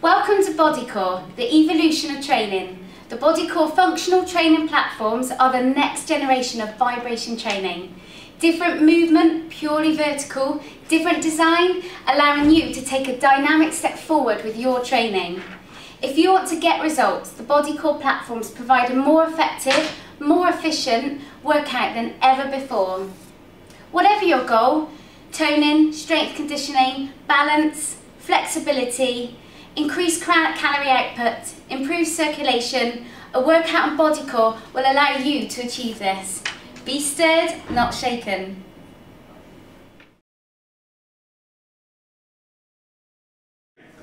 Welcome to BodyCore, the evolution of training. The BodyCore functional training platforms are the next generation of vibration training. Different movement, purely vertical, different design, allowing you to take a dynamic step forward with your training. If you want to get results, the BodyCore platforms provide a more effective, more efficient workout than ever before. Whatever your goal, toning, strength conditioning, balance, flexibility, increased calorie output, improved circulation, a workout on BodyCore will allow you to achieve this. Be stirred, not shaken.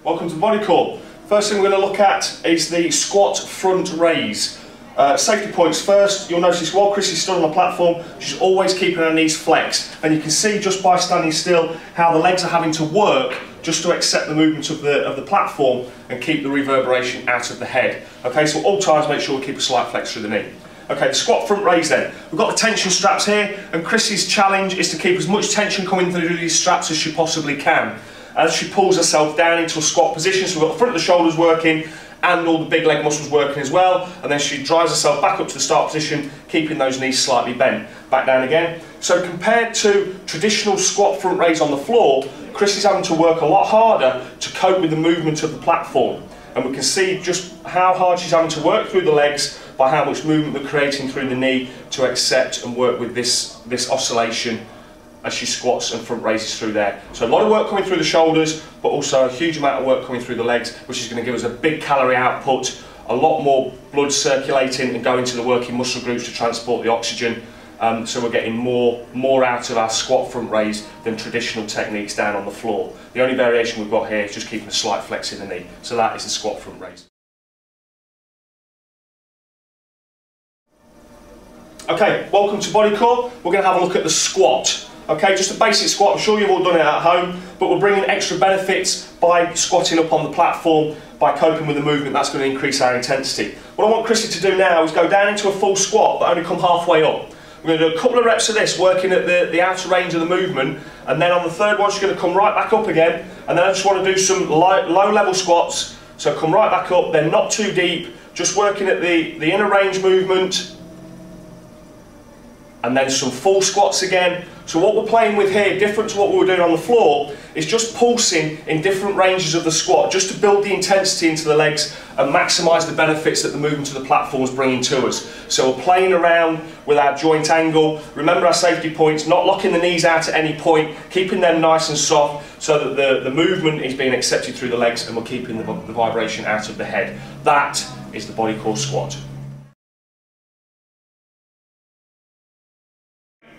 Welcome to BodyCore. First thing we're going to look at is the squat front raise. Safety points first. You'll notice while Chris is stood on the platform, she's always keeping her knees flexed, and you can see just by standing still how the legs are having to work just to accept the movement of the platform and keep the reverberation out of the head. Okay, so at all times make sure we keep a slight flex through the knee. Okay, the squat front raise then. We've got the tension straps here, and Chris's challenge is to keep as much tension coming through these straps as she possibly can as she pulls herself down into a squat position. So we've got the front of the shoulders working and all the big leg muscles working as well, and then she drives herself back up to the start position, keeping those knees slightly bent. Back down again. So compared to traditional squat front raise on the floor, Chris is having to work a lot harder to cope with the movement of the platform, and we can see just how hard she's having to work through the legs by how much movement we're creating through the knee to accept and work with this oscillation as she squats and front raises through there. So a lot of work coming through the shoulders, but also a huge amount of work coming through the legs, which is going to give us a big calorie output, a lot more blood circulating and going to the working muscle groups to transport the oxygen. So we're getting more out of our squat front raise than traditional techniques down on the floor. The only variation we've got here is just keeping a slight flex in the knee. So that is the squat front raise. Okay, welcome to BodyCore. We're going to have a look at the squat. Okay, just a basic squat. I'm sure you've all done it at home, but we're bringing extra benefits by squatting up on the platform, by coping with the movement. That's going to increase our intensity. What I want Chrissy to do now is go down into a full squat, but only come halfway up. We're going to do a couple of reps of this, working at the outer range of the movement, and then on the third one she's going to come right back up again, and then I just want to do some low level squats. So come right back up, then not too deep, just working at the inner range movement, and then some full squats again. So what we're playing with here, different to what we were doing on the floor, is just pulsing in different ranges of the squat, just to build the intensity into the legs and maximise the benefits that the movement of the platform is bringing to us. So we're playing around with our joint angle. Remember our safety points, not locking the knees out at any point, keeping them nice and soft so that the movement is being accepted through the legs and we're keeping the vibration out of the head. That is the BodyCore squat.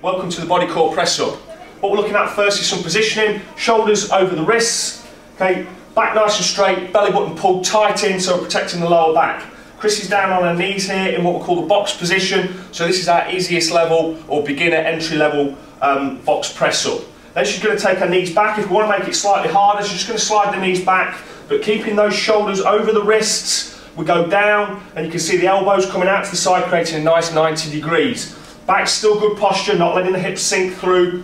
Welcome to the BodyCore press-up. What we're looking at first is some positioning, shoulders over the wrists, okay, back nice and straight, belly button pulled tight in so we're protecting the lower back. Chris is down on her knees here in what we call the box position, so this is our easiest level or beginner entry level box press-up. Then she's going to take her knees back. If we want to make it slightly harder, she's just going to slide the knees back, but keeping those shoulders over the wrists. We go down and you can see the elbows coming out to the side, creating a nice 90 degrees. Back's still good posture, not letting the hips sink through.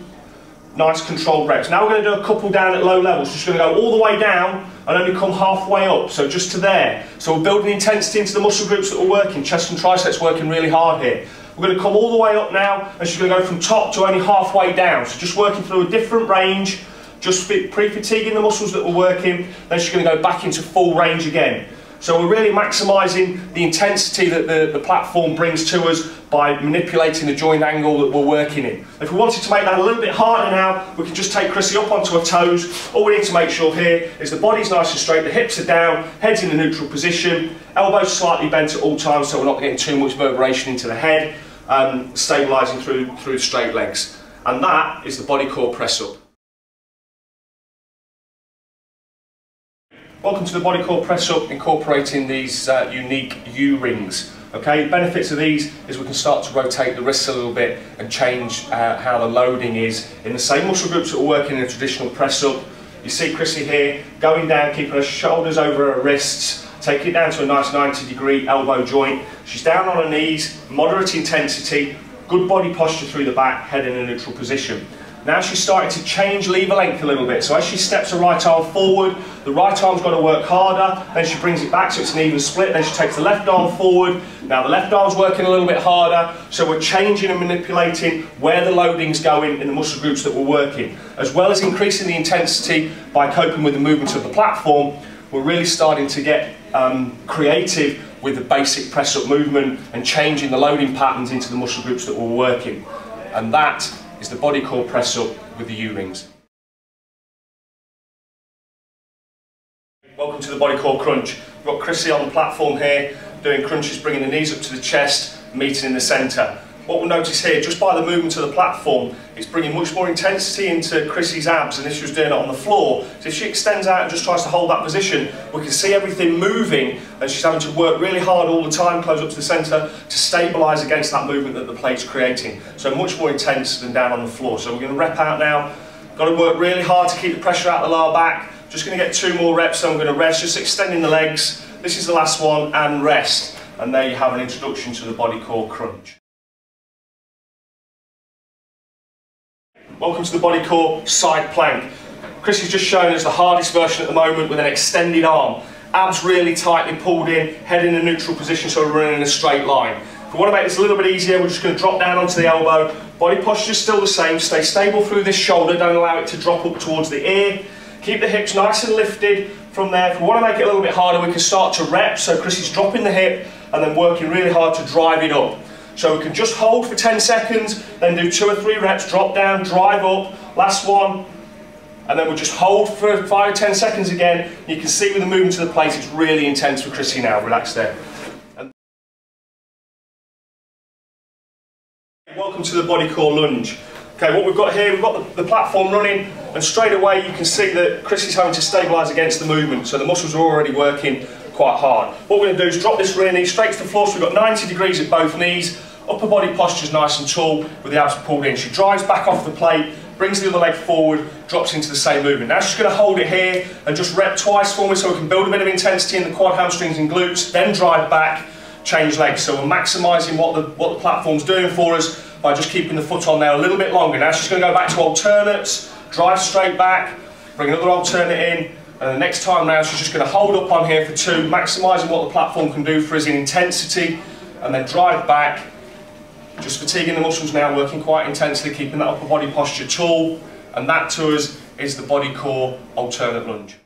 Nice controlled reps. Now we're going to do a couple down at low levels. Just going to go all the way down and only come halfway up, so just to there. So we're building intensity into the muscle groups that we're working. Chest and triceps working really hard here. We're going to come all the way up now, and she's going to go from top to only halfway down. So just working through a different range, just pre-fatiguing the muscles that we're working. Then she's going to go back into full range again. So we're really maximising the intensity that the platform brings to us by manipulating the joint angle that we're working in. If we wanted to make that a little bit harder now, we can just take Chrissy up onto her toes. All we need to make sure here is the body's nice and straight, the hips are down, head's in a neutral position, elbows slightly bent at all times so we're not getting too much vibration into the head, stabilising through straight legs. And that is the BodyCore press-up. Welcome to the BodyCore press-up, incorporating these unique U-rings. Okay, benefits of these is we can start to rotate the wrists a little bit and change how the loading is in the same muscle groups that we're working in a traditional press-up. You see Chrissy here going down, keeping her shoulders over her wrists, taking it down to a nice 90-degree elbow joint. She's down on her knees, moderate intensity, good body posture through the back, head in a neutral position. Now she's starting to change lever length a little bit. So as she steps her right arm forward, the right arm's got to work harder, then she brings it back so it's an even split, then she takes the left arm forward. Now the left arm's working a little bit harder, so we're changing and manipulating where the loading's going in the muscle groups that we're working. As well as increasing the intensity by coping with the movements of the platform, we're really starting to get creative with the basic press-up movement and changing the loading patterns into the muscle groups that we're working. And that is the BodyCore press-up with the U-rings. Welcome to the BodyCore crunch. We've got Chrissy on the platform here doing crunches, bringing the knees up to the chest, meeting in the centre. What we'll notice here, just by the movement of the platform, it's bringing much more intensity into Chrissy's abs than if she was doing it on the floor. So if she extends out and just tries to hold that position, we can see everything moving, and she's having to work really hard all the time, close up to the centre, to stabilise against that movement that the plate's creating. So much more intense than down on the floor. So we're going to rep out now. Got to work really hard to keep the pressure out the lower back. Just going to get 2 more reps, so I'm going to rest, just extending the legs. This is the last one, and rest. And there you have an introduction to the BodyCore crunch. Welcome to the BodyCore side plank. Chrissy's just shown us the hardest version at the moment with an extended arm. Abs really tightly pulled in, head in a neutral position so we're running in a straight line. If we want to make this a little bit easier, we're just going to drop down onto the elbow. Body posture is still the same. Stay stable through this shoulder, don't allow it to drop up towards the ear. Keep the hips nice and lifted from there. If we want to make it a little bit harder, we can start to rep. So Chrissy's dropping the hip and then working really hard to drive it up. So we can just hold for 10 seconds, then do 2 or 3 reps, drop down, drive up, last one, and then we'll just hold for 5 or 10 seconds again. You can see with the movement of the plate, it's really intense for Chrissy now. Relax there. And welcome to the BodyCore lunge. Okay, what we've got here, we've got the platform running, and straight away you can see that Chrissy's having to stabilise against the movement, so the muscles are already working quite hard. What we're going to do is drop this rear knee straight to the floor, so we've got 90 degrees at both knees, upper body posture is nice and tall with the abs pulled in. She drives back off the plate, brings the other leg forward, drops into the same movement. Now she's going to hold it here and just rep twice for me so we can build a bit of intensity in the quad, hamstrings and glutes, then drive back, change legs. So we're maximising what the platform's doing for us by just keeping the foot on there a little bit longer. Now she's going to go back to alternates, drive straight back, bring another alternate in, and the next time round she's just going to hold up on here for 2, maximising what the platform can do for us in intensity, and then drive back, just fatiguing the muscles now, working quite intensely, keeping that upper body posture tall, and that to us is the BodyCore alternate lunge.